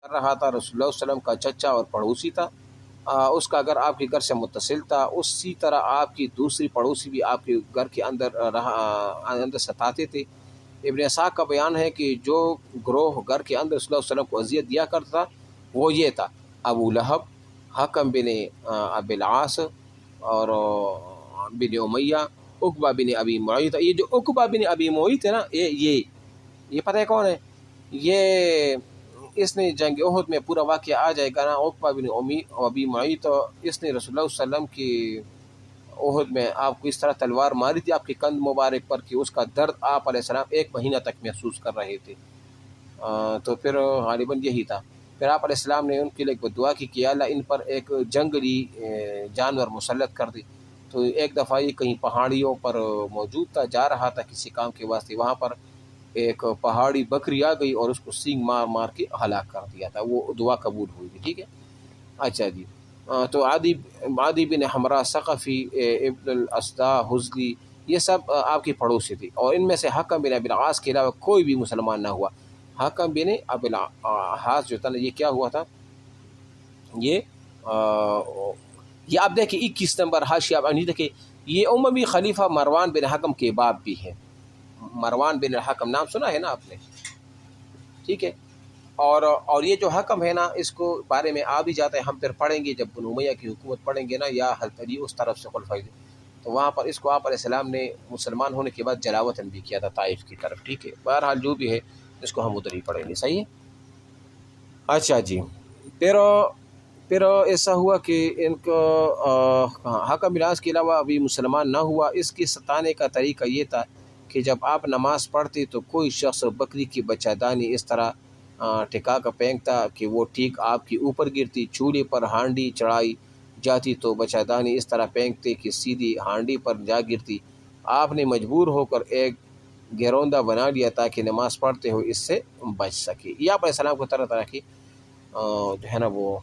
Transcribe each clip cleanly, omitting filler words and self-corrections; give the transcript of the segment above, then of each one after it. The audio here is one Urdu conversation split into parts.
کر رہا تھا رسول اللہ صلی اللہ علیہ وسلم کا چچا اور پڑوسی تھا، اس کا گھر آپ کے گھر سے متصل تھا، اسی طرح آپ کی دوسری پڑوسی بھی آپ کے گھر کے اندر ستاتے تھے۔ ابن اسحاق کا بیان ہے کہ جو گروہ گھر کے اندر صلی اللہ علیہ وسلم کو اذیت دیا کرتا تھا وہ یہ تھا: ابو لہب، حکم بن ابی العاص، اور بن امیہ، عقبہ بن ابی معیط۔ یہ جو عقبہ بن ابی معیط ہے نا، یہ پتہ ہے کون ہے؟ یہ اس نے جنگ احد میں پورا واقعہ آ جائے گا نا، عقبہ بن ابی معیط، اس نے رسول اللہ صلی اللہ علیہ وسلم کی احد میں آپ کو اس طرح تلوار ماری تھی آپ کے کندھ مبارک پر کہ اس کا درد آپ علیہ السلام 1 مہینہ تک محسوس کر رہے تھے۔ تو پھر غالباً یہی تھا۔ پھر آپ علیہ السلام نے ان کے لیے دعا کی کہ اللہ ان پر ایک جنگلی جانور مسلط کر دی۔ تو ایک دفعہ یہ کہیں پہاڑیوں پر موجود تھا، جا رہا تھا کسی کام کے واسطے، وہاں پر ایک پہاڑی بکری آ گئی اور اس کو سینگ مار مار کے ہلاک کر دیا تھا، وہ دعا قبول ہوئی تھی۔ ٹھیک ہے، اچھا جی۔ تو عادی بن حمراء ثقفی، ابن الاسدا حزلی، یہ سب آپ کی پڑوسی تھی، اور ان میں سے حکم بن ابی العاص کے علاوہ کوئی بھی مسلمان نہ ہوا۔ حکم بن ابی العاص جو تھا نا، یہ کیا ہوا تھا؟ یہ آپ دیکھیں 21 نمبر حاشیہ آپ نہیں دیکھیں، یہ اموی خلیفہ مروان بن حکم کے باپ بھی ہیں۔ مروان بن الحکم نام سنا ہے نا آپ نے؟ ٹھیک ہے، اور یہ جو حکم ہے نا، اس کو بارے میں آ بھی جاتا ہے، ہم پھر پڑھیں گے جب بنو امیہ کی حکومت پڑھیں گے نا، یا حضرت علی اس طرف سے خلفائے، تو وہاں پر اس کو آپ علیہ السلام نے مسلمان ہونے کے بعد جلاوطن بھی کیا تھا طائف کی طرف۔ ٹھیک ہے، بہرحال جو بھی ہے اس کو ہم ادھر ہی پڑھیں گے، صحیح ہے۔ اچھا جی، پھر ایسا ہوا کہ ان کو حکم بن عاص کے علاوہ ابھی مسلمان نہ ہوا۔ اس کے ستانے کا طریقہ یہ تھا کہ جب آپ نماز پڑھتے تو کوئی شخص بکری کی بچہ دانی اس طرح ٹکا کر پھینکتا کہ وہ ٹھیک آپ کے اوپر گرتی، چولہے پر ہانڈی چڑھائی جاتی تو بچہ دانی اس طرح پھینکتے کہ سیدھی ہانڈی پر جا گرتی۔ آپ نے مجبور ہو کر ایک گروندہ بنا لیا تاکہ نماز پڑھتے ہوئے اس سے بچ سکے۔ یہ آپ علیہ السلام کو طرح طرح کی جو ہے نا وہ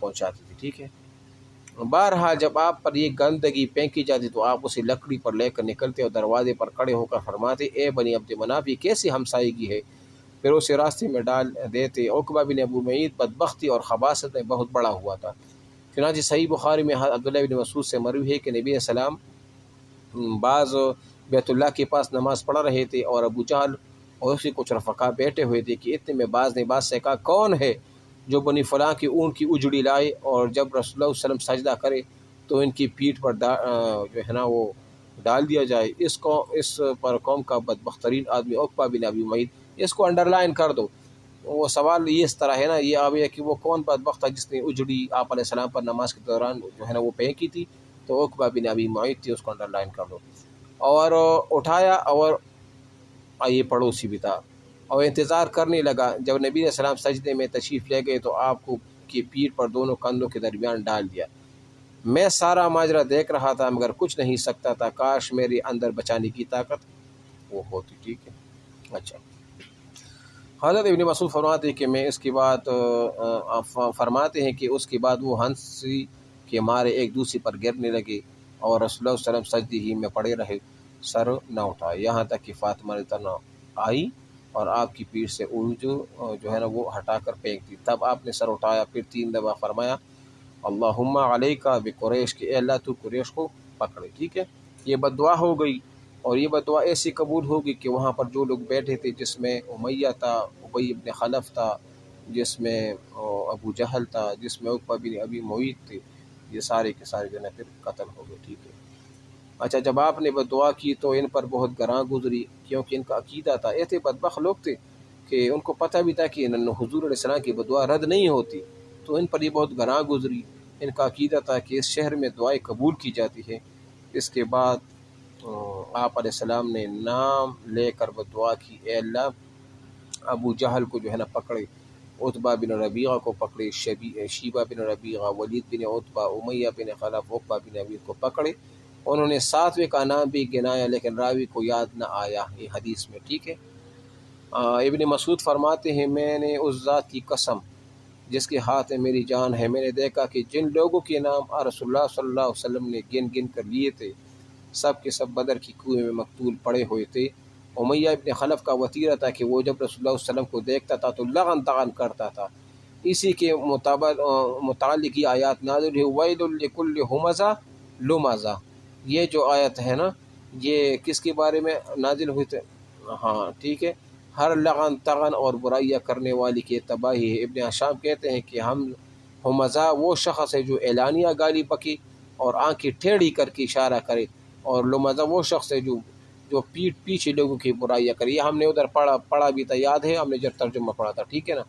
پہنچاتی تھی۔ ٹھیک ہے، بہرحال جب آپ پر یہ گندگی پھینکی جاتی تو آپ اسے لکڑی پر لے کر نکلتے اور دروازے پر کھڑے ہو کر فرماتے: اے بنی عبد مناف، یہ کیسی ہمسائیگی ہے؟ پھر اسے راستے میں ڈال دیتے۔ عقبہ بن ابو معیط بدبختی اور خباثت میں بہت بڑا ہوا تھا۔ چنانچہ صحیح بخاری میں عبداللہ بن مسعود سے مروی ہے کہ نبی علیہ السلام بعض بیت اللہ کے پاس نماز پڑھ رہے تھے اور ابو جہل اور اس کے کچھ رفقا بیٹھے ہوئے تھے کہ اتنے میں بعض نے بعض سے کہا: کون ہے جو بنی فلاں کی اونٹ کی اجڑی لائے اور جب رسول اللہ صلی اللہ علیہ وسلم سجدہ کرے تو ان کی پیٹھ پر جو ہے نا وہ ڈال دیا جائے؟ اس پر قوم کا بدبخت ترین آدمی عقبہ بن ابی معیط، اس کو انڈر لائن کر دو۔ وہ سوال یہ اس طرح ہے نا، یہ آوے کہ وہ کون بدبخت تھا جس نے اجڑی آپ علیہ السلام پر نماز کے دوران جو ہے نا وہ پھینکی تھی؟ تو عقبہ بن ابی معیط تھی، اس کو انڈر لائن کر دو۔ اور اٹھایا، اور یہ پڑوسی بھی تھا، اور انتظار کرنے لگا۔ جب نبی علیہ السلام سجدے میں تشریف لے گئے تو آپ کو کی پیٹھ پر دونوں کندھوں کے درمیان ڈال دیا۔ میں سارا ماجرا دیکھ رہا تھا مگر کچھ نہیں سکتا تھا، کاش میرے اندر بچانے کی طاقت وہ ہوتی۔ ٹھیک ہے، اچھا۔ حضرت ابن مسعود فرماتے ہیں کہ میں اس کے بعد فرماتے ہیں کہ اس کے بعد وہ ہنسی کے مارے ایک دوسرے پر گرنے لگے اور رسول اللہ صلی اللہ علیہ وسلم سجدے ہی میں پڑے رہے، سر نہ اٹھائے، یہاں تک کہ فاطمہ نہ آئی اور آپ کی پیٹھ سے جو ہے نا وہ ہٹا کر پھینک دی۔ تب آپ نے سر اٹھایا، پھر 3 دفعہ فرمایا: اللہم علیک بقریش، کہ اے اللہ تو قریش کو پکڑے۔ ٹھیک ہے، یہ بد دعا ہو گئی، اور یہ بد دعا ایسی قبول ہوگی کہ وہاں پر جو لوگ بیٹھے تھے، جس میں امیہ تھا، ابی بن خلف تھا، جس میں ابو جہل تھا، جس میں عقبہ بن ابی معیط تھے، یہ سارے کے سارے جو ہے پھر قتل ہو گئے۔ ٹھیک ہے، اچھا۔ جب آپ نے بد دعا کی تو ان پر بہت گراں گزری، کیونکہ ان کا عقیدہ تھا، ایسے بدبخت لوگ تھے کہ ان کو پتہ بھی تھا کہ حضور علیہ السلام کی بد دعا رد نہیں ہوتی، تو ان پر یہ بہت گراں گزری۔ ان کا عقیدہ تھا کہ اس شہر میں دعائیں قبول کی جاتی ہے۔ اس کے بعد آپ علیہ السلام نے نام لے کر بد دعا کی: اے اللہ ابو جہل کو جو ہے نا پکڑے، عتبہ بن ربیعہ کو پکڑے، شیبہ بن ربیعہ، ولید بن عتبہ، امیہ بن خلف، عقبہ بن ابی کو پکڑے۔ انہوں نے 7ویں کا نام بھی گنایا لیکن راوی کو یاد نہ آیا، یہ حدیث میں۔ ٹھیک ہے، ابن مسعود فرماتے ہیں: میں نے اس ذات کی قسم جس کے ہاتھ میں میری جان ہے، میں نے دیکھا کہ جن لوگوں کے نام رسول اللہ صلی اللہ علیہ وسلم نے گن گن کر لیے تھے، سب کے سب بدر کی کنویں میں مقتول پڑے ہوئے تھے۔ امیہ ابن خلف کا وطیرہ تھا کہ وہ جب رسول اللہ صلی اللہ علیہ وسلم کو دیکھتا تھا تو لغن طغن کرتا تھا، اسی کے متعلق یہ آیات نازل ہے، ویل لکل ہمزہ لمزہ. یہ جو آیت ہے نا یہ کس کے بارے میں نازل ہوئی تھے؟ ہاں ٹھیک ہے، ہر لغن تغن اور برائیاں کرنے والی کی تباہی ہے. ابن ہشام کہتے ہیں کہ ہم ہمزہ وہ شخص ہے جو اعلانیہ گالی بکی اور آنکھیں ٹیڑھی کر کے اشارہ کرے، اور لمزہ وہ شخص ہے جو پیٹھ پیچھے لوگوں کی برائیاں کرے. یہ ہم نے ادھر پڑھا بھی تھا، یاد ہے ہم نے جب ترجمہ پڑھا تھا، ٹھیک ہے نا.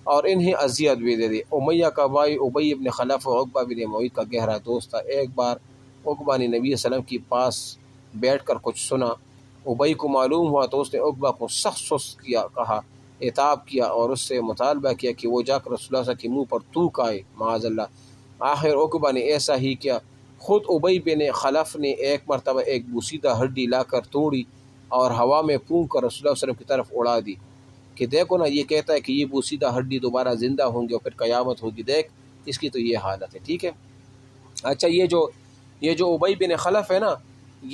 اور انہیں اذیت بھی دے دی. امیہ کا بھائی ابی ابن خلف عقبہ بن معیط کا گہرا دوست تھا. ایک بار عقبہ نے نبی صلی اللہ علیہ وسلم کے پاس بیٹھ کر کچھ سنا. ابی کو معلوم ہوا تو اس نے عقبہ کو سخت سست کیا، کہا، عتاب کیا اور اس سے مطالبہ کیا کہ وہ جا کر رسول اللہ صلی اللہ علیہ وسلم کے منہ پر تھوک آئے، معاذ اللہ. آخر عقبہ نے ایسا ہی کیا. خود ابی بن خلف نے ایک مرتبہ ایک بوسیدہ ہڈی لا کر توڑی اور ہوا میں پھونک کر رسول اللہ صلی اللہ علیہ وسلم کی طرف اڑا دی کہ دیکھو نا، یہ کہتا ہے کہ یہ بوسیدہ ہڈی دوبارہ زندہ ہوں گے اور پھر قیامت ہوگی، دیکھ اس کی تو یہ حالت ہے. ٹھیک ہے. اچھا، یہ جو ابی بن خلف ہے نا،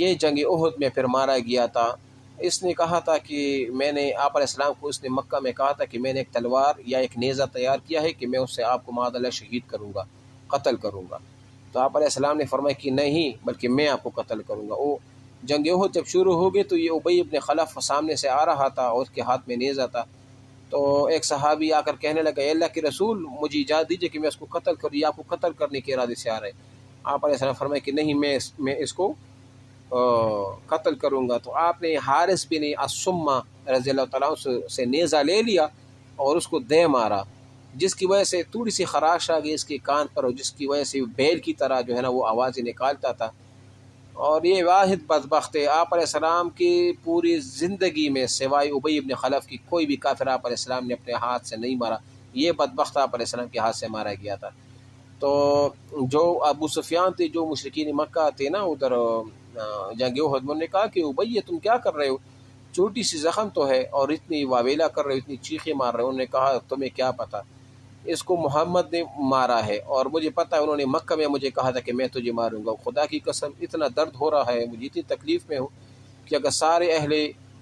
یہ جنگ احد میں پھر مارا گیا تھا. اس نے کہا تھا کہ میں نے آپ علیہ السلام کو، اس نے مکہ میں کہا تھا کہ میں نے ایک تلوار یا ایک نیزہ تیار کیا ہے کہ میں اس سے آپ کو معاذ اللہ شہید کروں گا، قتل کروں گا. تو آپ علیہ السلام نے فرمایا کہ نہیں، بلکہ میں آپ کو قتل کروں گا. وہ جنگ احد جب شروع ہو گئی تو یہ ابی بن خلف سامنے سے آ رہا تھا اور اس کے ہاتھ میں نیزہ تھا. تو ایک صحابی آ کر کہنے لگا، اے اللہ کے رسول، مجھے اجازت دیجیے کہ میں اس کو قتل کروں. یہ آپ کو قتل کرنے کے ارادے سے آ رہے. آپ علیہ السلام فرمائے کہ نہیں، میں اس کو قتل کروں گا. تو آپ نے حارث بن الصمہ رضی اللہ تعالیٰ سے نیزہ لے لیا اور اس کو دے مارا، جس کی وجہ سے تھوڑی سی خراش آ گئی اس کے کان پر، اور جس کی وجہ سے بیل کی طرح جو ہے نا وہ آوازیں نکالتا تھا. اور یہ واحد بدبخت ہے. آپ علیہ السلام کی پوری زندگی میں سوائے ابی بن خلف کی کوئی بھی کافر آپ علیہ السلام نے اپنے ہاتھ سے نہیں مارا. یہ بدبخت آپ علیہ السلام کے ہاتھ سے مارا گیا تھا. تو جو ابو سفیان تھے، جو مشرکین مکہ تھے نا ادھر جنگ احد میں، نے کہا کہ ابی یہ تم کیا کر رہے ہو، چھوٹی سی زخم تو ہے اور اتنی واویلا کر رہے ہو، اتنی چیخیں مار رہے ہو. انہوں نے کہا تمہیں کیا پتہ، اس کو محمد نے مارا ہے اور مجھے پتہ ہے انہوں نے مکہ میں مجھے کہا تھا کہ میں تجھے ماروں گا. خدا کی قسم اتنا درد ہو رہا ہے مجھے، اتنی تکلیف میں ہوں کہ اگر سارے اہل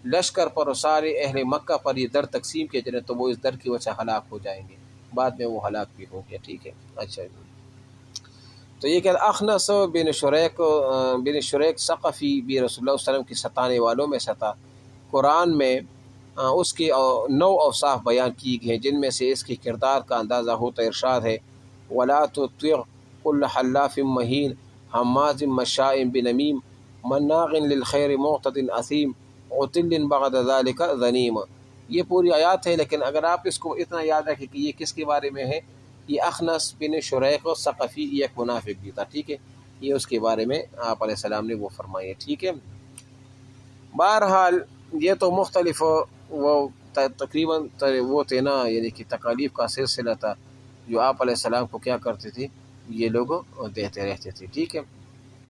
لشکر پر اور سارے اہل مکہ پر یہ درد تقسیم کیے جائیں تو وہ اس درد کی وجہ سے ہلاک ہو جائیں گے. بعد میں وہ ہلاک بھی ہو گیا. ٹھیک ہے. اچھا جی. تو یہ کہ اخنس بن شریک ثقفی بھی رسول اللہ صلی اللہ علیہ وسلم کی ستانے والوں میں سے تھا. قرآن میں اس کے 9 اوصاف بیان کی گئے ہیں، جن میں سے اس کے کردار کا اندازہ ہوتا ہے. ارشاد ہے، وَلَا تُطِعْ كُلَّ حَلَّافٍ مَّهِينٍ ہَمَّازٍ مَّشَّاءٍ بِنَمِيمٍ مَّنَّاعٍ لِّلْخَيْرِ مُعْتَدٍ أَثِيمٍ عُتُلٍّ بَعْدَ ذَلِكَ ظَنِيمٍ. یہ پوری آیات ہے، لیکن اگر آپ اس کو اتنا یاد رکھیں کہ یہ کس کے بارے میں ہے، یہ اخنس بن شریق ثقفی، یہ ایک منافق بھی تھا. ٹھیک ہے. یہ اس کے بارے میں آپ علیہ السلام نے وہ فرمایا. ٹھیک ہے. بہرحال یہ تو مختلف وہ تقریباً وہ تھے نا، یعنی کہ تکالیف کا سلسلہ تھا جو آپ علیہ السلام کو کیا کرتے تھے، یہ لوگ دیتے رہتے تھے. ٹھیک ہے.